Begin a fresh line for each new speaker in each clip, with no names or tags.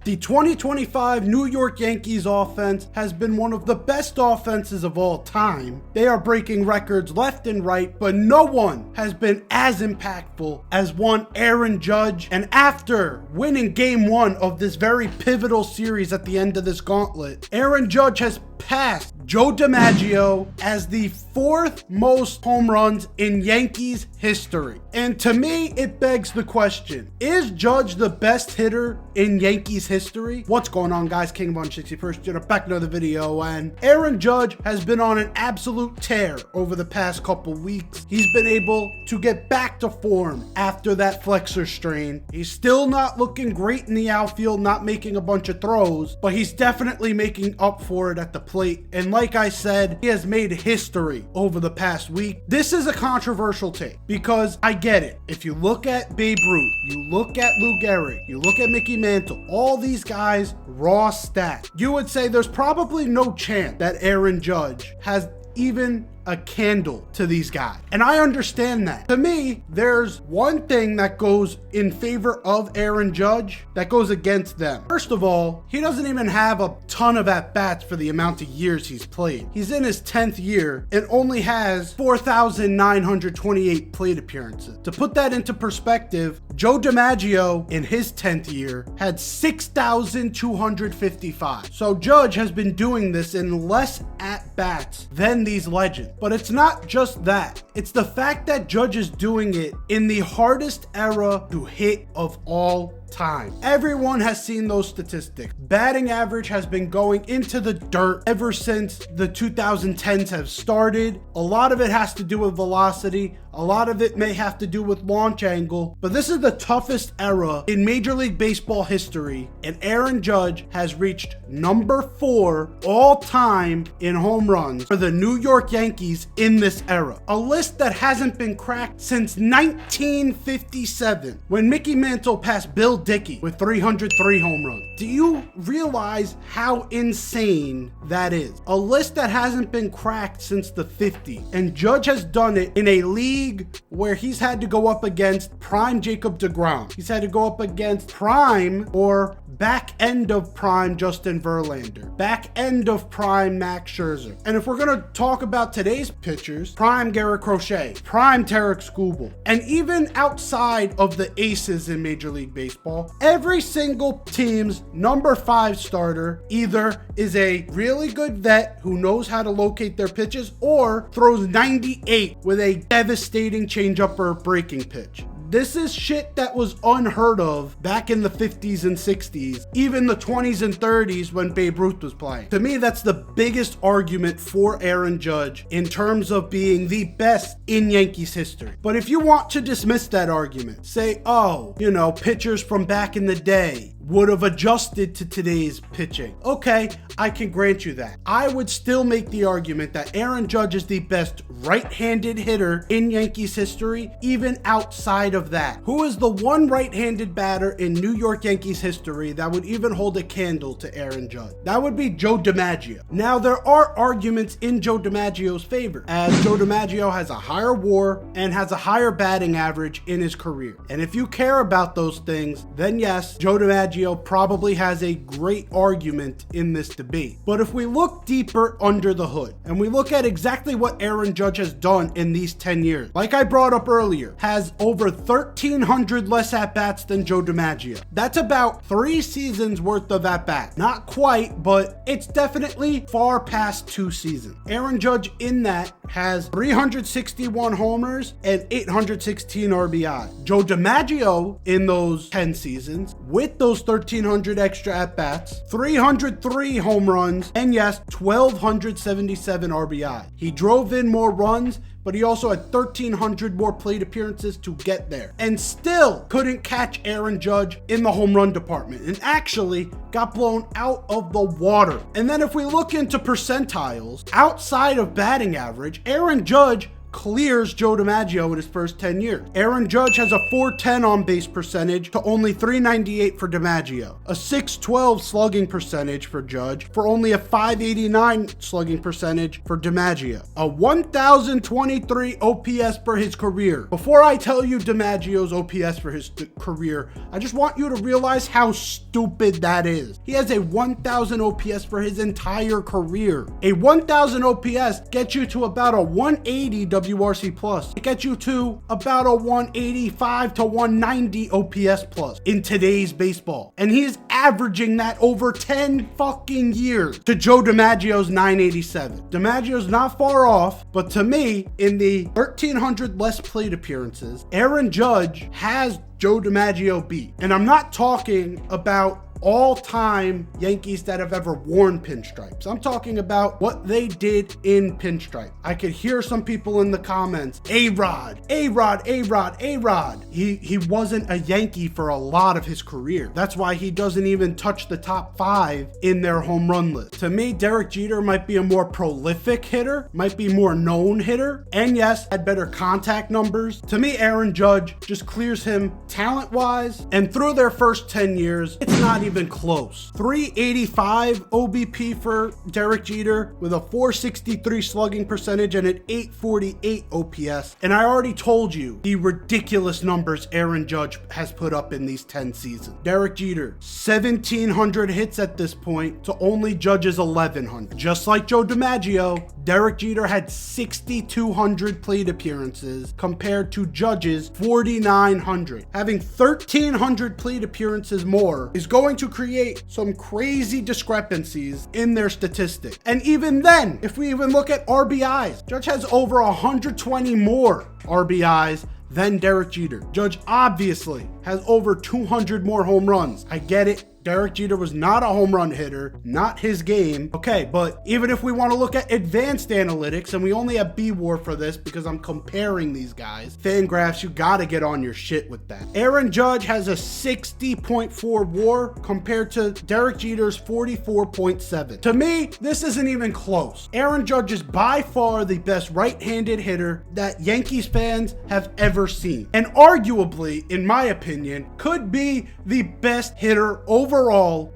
The 2025 New York Yankees offense has been one of the best offenses of all time. They are breaking records left and right, but no one has been as impactful as one Aaron Judge. And after winning game one of this very pivotal series at the end of this gauntlet, Aaron Judge has passed Joe DiMaggio as the fourth most home runs in Yankees history. And to me, it begs the question, is Judge the best hitter in Yankees history? What's going on, guys? King of 161st, doing back another video, and Aaron Judge has been on an absolute tear over the past couple weeks. He's been able to get back to form after that flexor strain. He's still not looking great in the outfield, not making a bunch of throws, but he's definitely making up for it at the plate. And like I said, he has made history over the past week. This is a controversial take because I get it. If you look at Babe Ruth, you look at Lou Gehrig, you look at Mickey Mantle, all these guys, raw stats, you would say there's probably no chance that Aaron Judge has even a candle to these guys. And I understand that. To me, there's one thing that goes in favor of Aaron Judge that goes against them. First of all, he doesn't even have a ton of at-bats for the amount of years he's played. He's in his 10th year and only has 4,928 plate appearances. To put that into perspective, Joe DiMaggio in his 10th year had 6,255. So Judge has been doing this in less at-bats than these legends. But it's not just that. It's the fact that Judge is doing it in the hardest era to hit of all time. Everyone has seen those statistics. Batting average has been going into the dirt ever since the 2010s have started. A lot of it has to do with velocity. A lot of it may have to do with launch angle, but this is the toughest era in Major League Baseball history, and Aaron Judge has reached number 4 all time in home runs for the New York Yankees in this era. A list that hasn't been cracked since 1957, when Mickey Mantle passed Bill Dickey with 303 home runs. Do you realize how insane that is? A list that hasn't been cracked since the 50s, and Judge has done it in a league where he's had to go up against prime Jacob deGrom. He's had to go up against prime or back end of prime Justin Verlander, back end of prime Max Scherzer. And if we're going to talk about today's pitchers, prime Garrett Crochet, prime Tarek Skubal, and even outside of the aces in Major League Baseball, every single team's number 5 starter either is a really good vet who knows how to locate their pitches or throws 98 with a devastating changeup or breaking pitch. This is shit that was unheard of back in the 50s and 60s, even the 20s and 30s when Babe Ruth was playing. To me, that's the biggest argument for Aaron Judge in terms of being the best in Yankees history. But if you want to dismiss that argument, say, oh, you know, pitchers from back in the day would have adjusted to today's pitching. Okay, I can grant you that. I would still make the argument that Aaron Judge is the best right-handed hitter in Yankees history, even outside of that. Who is the one right-handed batter in New York Yankees history that would even hold a candle to Aaron Judge? That would be Joe DiMaggio. Now, there are arguments in Joe DiMaggio's favor, as Joe DiMaggio has a higher WAR and has a higher batting average in his career. And if you care about those things, then yes, Joe DiMaggio probably has a great argument in this debate. But if we look deeper under the hood and we look at exactly what Aaron Judge has done in these 10 years, like I brought up earlier, has over 1,300 less at-bats than Joe DiMaggio. That's about 3 seasons worth of at-bats. Not quite, but it's definitely far past 2 seasons. Aaron Judge in that has 361 homers and 816 RBI. Joe DiMaggio in those 10 seasons, with those 1,300 extra at-bats, 303 home runs, and yes, 1,277 RBI. He drove in more runs, but he also had 1,300 more plate appearances to get there, and still couldn't catch Aaron Judge in the home run department, and actually got blown out of the water. And then if we look into percentiles, outside of batting average, Aaron Judge clears Joe DiMaggio in his first 10 years. Aaron Judge has a .410 on base percentage to only .398 for DiMaggio, a .612 slugging percentage for Judge for only a .589 slugging percentage for DiMaggio, a 1,023 OPS for his career. Before I tell you DiMaggio's OPS for his career, I just want you to realize how stupid that is. He has a 1,000 OPS for his entire career. A 1,000 OPS gets you to about a 180 WRC plus. It gets you to about a 185 to 190 OPS plus in today's baseball. And he's averaging that over 10 fucking years to Joe DiMaggio's 987. DiMaggio's not far off, but to me, in the 1,300 less plate appearances, Aaron Judge has Joe DiMaggio beat. And I'm not talking about all-time Yankees that have ever worn pinstripes. I'm talking about what they did in pinstripe. I could hear some people in the comments, A-Rod, A-Rod, A-Rod, A-Rod. He wasn't a Yankee for a lot of his career. That's why he doesn't even touch the top 5 in their home run list. To me, Derek Jeter might be a more prolific hitter, might be more known hitter, and yes, had better contact numbers. To me, Aaron Judge just clears him talent-wise, and through their first 10 years, it's not even close. 385 OBP for Derek Jeter with a 463 slugging percentage and an 848 OPS. And I already told you the ridiculous numbers Aaron Judge has put up in these 10 seasons. Derek Jeter, 1,700 hits at this point to only Judge's 1,100. Just like Joe DiMaggio, Derek Jeter had 6,200 plate appearances compared to Judge's 4,900. Having 1,300 plate appearances more is going to create some crazy discrepancies in their statistics. And even then, if we even look at RBIs, Judge has over 120 more RBIs than Derek Jeter. Judge obviously has over 200 more home runs. I get it. Derek Jeter was not a home run hitter, not his game. Okay, but even if we want to look at advanced analytics, and we only have B-WAR for this because I'm comparing these guys, Fangraphs, you gotta get on your shit with that. Aaron Judge has a 60.4 WAR compared to Derek Jeter's 44.7. To me, this isn't even close. Aaron Judge is by far the best right-handed hitter that Yankees fans have ever seen. And arguably, in my opinion, could be the best hitter overall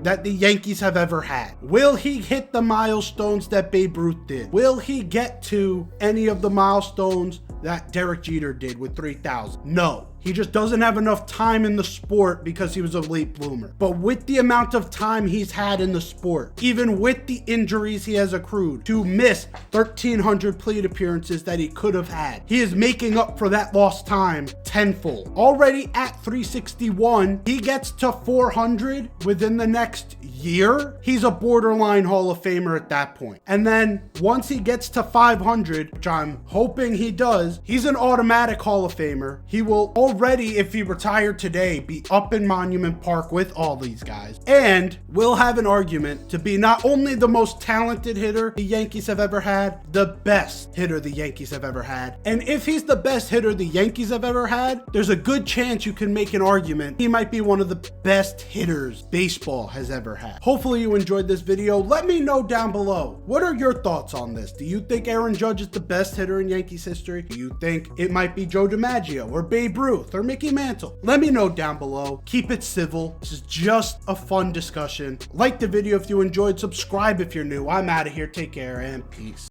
that the Yankees have ever had. Will he hit the milestones that Babe Ruth did? Will he get to any of the milestones that Derek Jeter did with 3,000? No. He just doesn't have enough time in the sport because he was a late bloomer. But with the amount of time he's had in the sport, even with the injuries he has accrued, to miss 1,300 plate appearances that he could have had, he is making up for that lost time tenfold. Already at 361, he gets to 400 within the next year. He's a borderline Hall of Famer at that point. And then once he gets to 500, which I'm hoping he does, he's an automatic Hall of Famer. He will already, if he retired today, be up in Monument Park with all these guys, and will have an argument to be not only the most talented hitter the Yankees have ever had, the best hitter the Yankees have ever had. And if he's the best hitter the Yankees have ever had, there's a good chance you can make an argument he might be one of the best hitters baseball has ever had. Hopefully you enjoyed this video. Let me know down below, what are your thoughts on this? Do you think Aaron Judge is the best hitter in Yankees history? Do you think it might be Joe DiMaggio or Babe Ruth or Mickey Mantle? Let me know down below. Keep it civil. This is just a fun discussion. Like the video if you enjoyed. Subscribe if you're new. I'm out of here. Take care and peace.